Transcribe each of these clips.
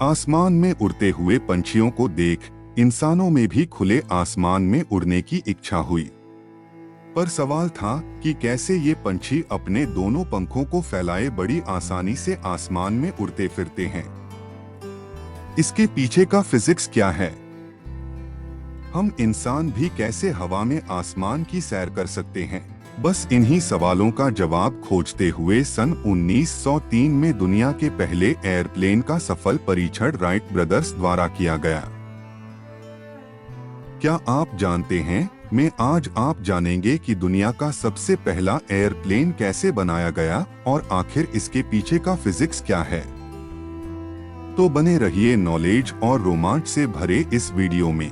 आसमान में उड़ते हुए पंछियों को देख इंसानों में भी खुले आसमान में उड़ने की इच्छा हुई। पर सवाल था कि कैसे ये पंछी अपने दोनों पंखों को फैलाए बड़ी आसानी से आसमान में उड़ते फिरते हैं। इसके पीछे का फिजिक्स क्या है? हम इंसान भी कैसे हवा में आसमान की सैर कर सकते हैं? बस इन्हीं सवालों का जवाब खोजते हुए सन 1903 में दुनिया के पहले एयरप्लेन का सफल परीक्षण राइट ब्रदर्स द्वारा किया गया। क्या आप जानते हैं, मैं आज आप जानेंगे कि दुनिया का सबसे पहला एयरप्लेन कैसे बनाया गया और आखिर इसके पीछे का फिजिक्स क्या है। तो बने रहिए नॉलेज और रोमांच से भरे इस वीडियो में।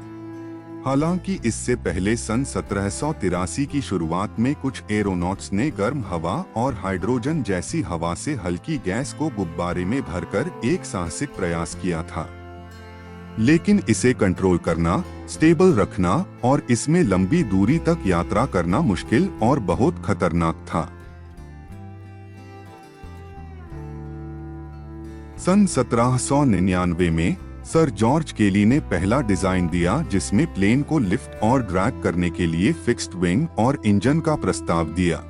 हालांकि इससे पहले सन 1783 की शुरुआत में कुछ एरोनॉट्स ने गर्म हवा और हाइड्रोजन जैसी हवा से हल्की गैस को गुब्बारे में भरकर एक साहसिक प्रयास किया था, लेकिन इसे कंट्रोल करना, स्टेबल रखना और इसमें लंबी दूरी तक यात्रा करना मुश्किल और बहुत खतरनाक था। सन 1799 में सर जॉर्ज केली ने पहला डिजाइन दिया जिसमें प्लेन को लिफ्ट और ड्रैग करने के लिए फिक्स्ड विंग और इंजन का प्रस्ताव दिया।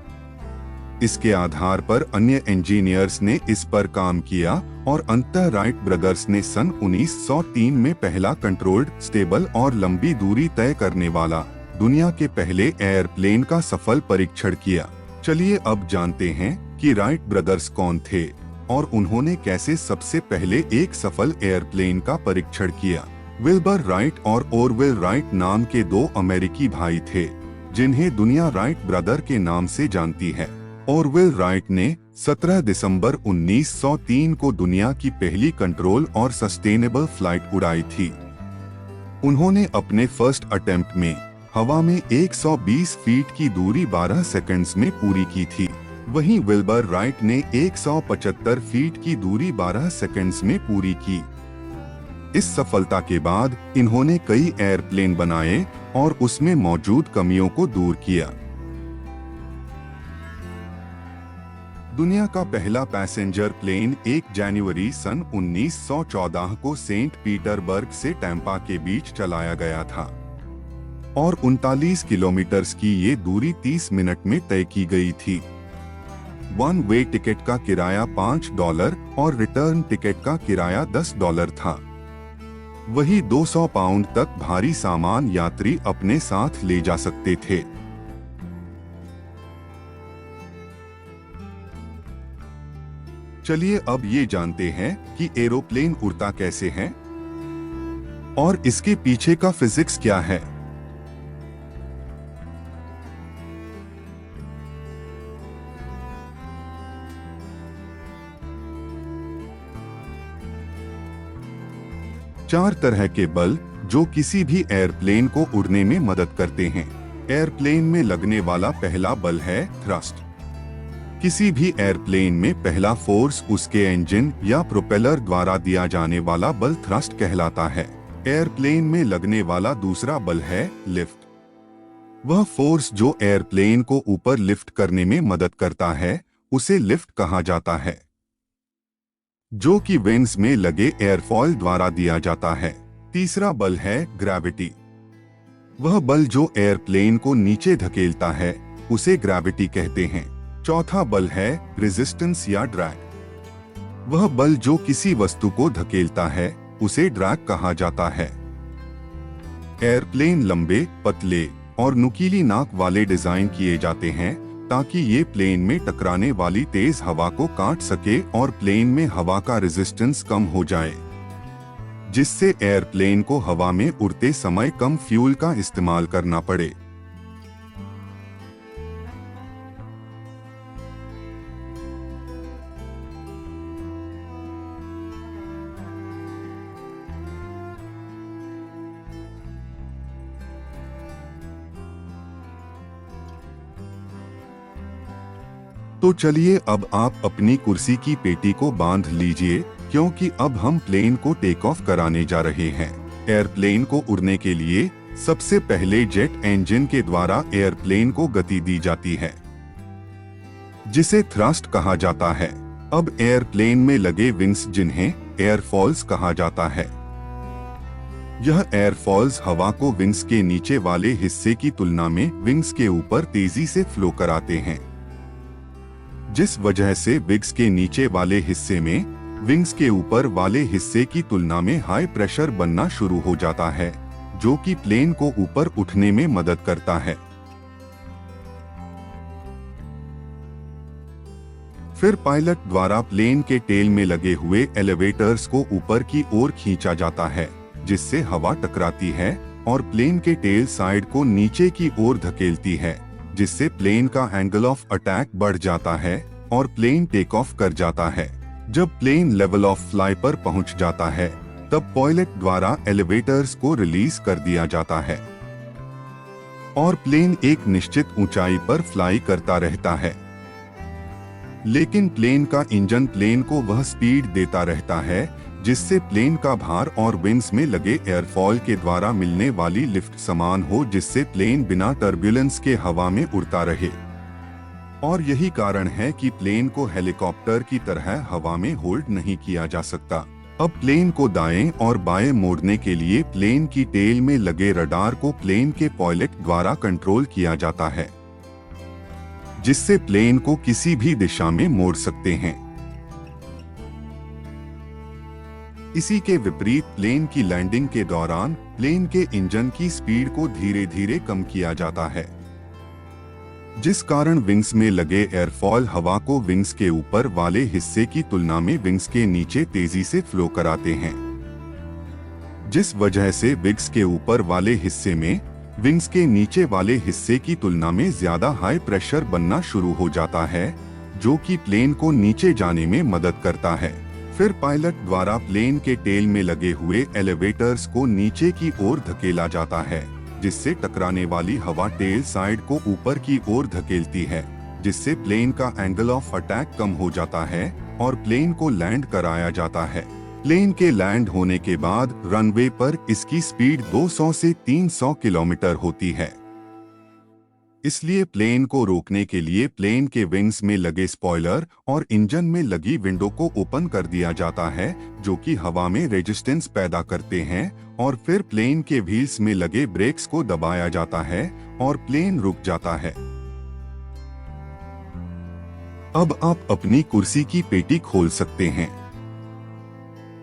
इसके आधार पर अन्य इंजीनियर्स ने इस पर काम किया और अंततः राइट ब्रदर्स ने सन 1903 में पहला कंट्रोल्ड, स्टेबल और लंबी दूरी तय करने वाला दुनिया के पहले एयरप्लेन का सफल परीक्षण किया। चलिए अब जानते हैं कि राइट ब्रदर्स कौन थे और उन्होंने कैसे सबसे पहले एक सफल एयरप्लेन का परीक्षण किया। विल्बर राइट और ओरवेल राइट नाम के दो अमेरिकी भाई थे जिन्हें दुनिया राइट ब्रदर के नाम से जानती है। ओरवेल राइट ने 17 दिसंबर 1903 को दुनिया की पहली कंट्रोल और सस्टेनेबल फ्लाइट उड़ाई थी। उन्होंने अपने फर्स्ट अटेम्प्ट में हवा में 120 फीट की दूरी 12 सेकंड्स में पूरी की थी। वहीं विल्बर राइट ने 175 फीट की दूरी 12 सेकंड्स में पूरी की। इस सफलता के बाद इन्होंने कई एयरप्लेन बनाए और उसमें मौजूद कमियों को दूर किया। दुनिया का पहला पैसेंजर प्लेन 1 जनवरी सन 1914 को सेंट पीटरबर्ग से टैंपा के बीच चलाया गया था और 39 किलोमीटर की ये दूरी 30 मिनट में तय की गई थी। वन वे टिकट का किराया $5 और रिटर्न टिकट का किराया $10 था। वही 200 पाउंड तक भारी सामान यात्री अपने साथ ले जा सकते थे। चलिए अब ये जानते हैं कि एरोप्लेन उड़ता कैसे है और इसके पीछे का फिजिक्स क्या है। चार तरह के बल जो किसी भी एयरप्लेन को उड़ने में मदद करते हैं। एयरप्लेन में लगने वाला पहला बल है थ्रस्ट। किसी भी एयरप्लेन में पहला फोर्स उसके इंजन या प्रोपेलर द्वारा दिया जाने वाला बल थ्रस्ट कहलाता है। एयरप्लेन में लगने वाला दूसरा बल है लिफ्ट। वह फोर्स जो एयरप्लेन को ऊपर लिफ्ट करने में मदद करता है उसे लिफ्ट कहा जाता है, जो कि विंग्स में लगे एयरफॉइल द्वारा दिया जाता है। तीसरा बल है ग्रेविटी। वह बल जो एयरप्लेन को नीचे धकेलता है उसे ग्रेविटी कहते हैं। चौथा बल है रेजिस्टेंस या ड्रैग। वह बल जो किसी वस्तु को धकेलता है उसे ड्रैग कहा जाता है। एयरप्लेन लंबे, पतले और नुकीली नाक वाले डिजाइन किए जाते हैं ताकि ये प्लेन में टकराने वाली तेज हवा को काट सके और प्लेन में हवा का रेजिस्टेंस कम हो जाए, जिससे एयरप्लेन को हवा में उड़ते समय कम फ्यूल का इस्तेमाल करना पड़े। तो चलिए अब आप अपनी कुर्सी की पेटी को बांध लीजिए क्योंकि अब हम प्लेन को टेक ऑफ कराने जा रहे हैं। एयरप्लेन को उड़ने के लिए सबसे पहले जेट इंजन के द्वारा एयरप्लेन को गति दी जाती है, जिसे थ्रस्ट कहा जाता है। अब एयरप्लेन में लगे विंग्स जिन्हें एयरफॉल्स कहा जाता है। यह एयरफॉल्स हवा को विंग्स के नीचे वाले हिस्से की तुलना में विंग्स के ऊपर तेजी से फ्लो कराते हैं, जिस वजह से विंग्स के नीचे वाले हिस्से में विंग्स के ऊपर वाले हिस्से की तुलना में हाई प्रेशर बनना शुरू हो जाता है, जो कि प्लेन को ऊपर उठने में मदद करता है। फिर पायलट द्वारा प्लेन के टेल में लगे हुए एलिवेटर्स को ऊपर की ओर खींचा जाता है, जिससे हवा टकराती है और प्लेन के टेल साइड को नीचे की ओर धकेलती है, जिससे प्लेन का एंगल ऑफ अटैक बढ़ जाता है और प्लेन टेक ऑफ कर जाता है। जब प्लेन लेवल ऑफ फ्लाई पर पहुंच जाता है, तब पायलट द्वारा एलिवेटर्स को रिलीज कर दिया जाता है और प्लेन एक निश्चित ऊंचाई पर फ्लाई करता रहता है। लेकिन प्लेन का इंजन प्लेन को वह स्पीड देता रहता है जिससे प्लेन का भार और विंग्स में लगे एयरफॉल के द्वारा मिलने वाली लिफ्ट समान हो, जिससे प्लेन बिना टर्ब्यूलेंस के हवा में उड़ता रहे। और यही कारण है कि प्लेन को हेलीकॉप्टर की तरह हवा में होल्ड नहीं किया जा सकता। अब प्लेन को दाएं और बाएं मोड़ने के लिए प्लेन की टेल में लगे रडार को प्लेन के पायलट द्वारा कंट्रोल किया जाता है, जिससे प्लेन को किसी भी दिशा में मोड़ सकते हैं। इसी के विपरीत प्लेन की लैंडिंग के दौरान प्लेन के इंजन की स्पीड को धीरे धीरे कम किया जाता है, जिस कारण विंग्स में लगे एयरफॉल हवा को विंग्स के ऊपर वाले हिस्से की तुलना में विंग्स के नीचे तेजी से फ्लो कराते हैं, जिस वजह से विंग्स के ऊपर वाले हिस्से में विंग्स के नीचे वाले हिस्से की तुलना में ज्यादा हाई प्रेशर बनना शुरू हो जाता है, जो कि प्लेन को नीचे जाने में मदद करता है। फिर पायलट द्वारा प्लेन के टेल में लगे हुए एलिवेटर्स को नीचे की ओर धकेला जाता है, जिससे टकराने वाली हवा टेल साइड को ऊपर की ओर धकेलती है, जिससे प्लेन का एंगल ऑफ अटैक कम हो जाता है और प्लेन को लैंड कराया जाता है। प्लेन के लैंड होने के बाद रनवे पर इसकी स्पीड 200 से 300 किलोमीटर होती है। इसलिए प्लेन को रोकने के लिए प्लेन के विंग्स में लगे स्पॉइलर और इंजन में लगी विंडो को ओपन कर दिया जाता है, जो कि हवा में रेजिस्टेंस पैदा करते हैं, और फिर प्लेन के व्हील्स में लगे ब्रेक्स को दबाया जाता है और प्लेन रुक जाता है। अब आप अपनी कुर्सी की पेटी खोल सकते हैं।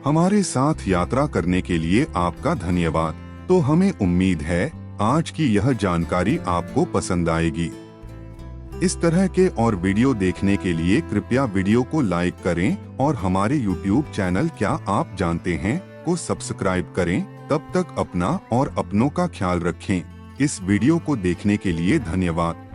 हमारे साथ यात्रा करने के लिए आपका धन्यवाद। तो हमें उम्मीद है आज की यह जानकारी आपको पसंद आएगी। इस तरह के और वीडियो देखने के लिए कृपया वीडियो को लाइक करें और हमारे YouTube चैनल क्या आप जानते हैं को सब्सक्राइब करें। तब तक अपना और अपनों का ख्याल रखें। इस वीडियो को देखने के लिए धन्यवाद।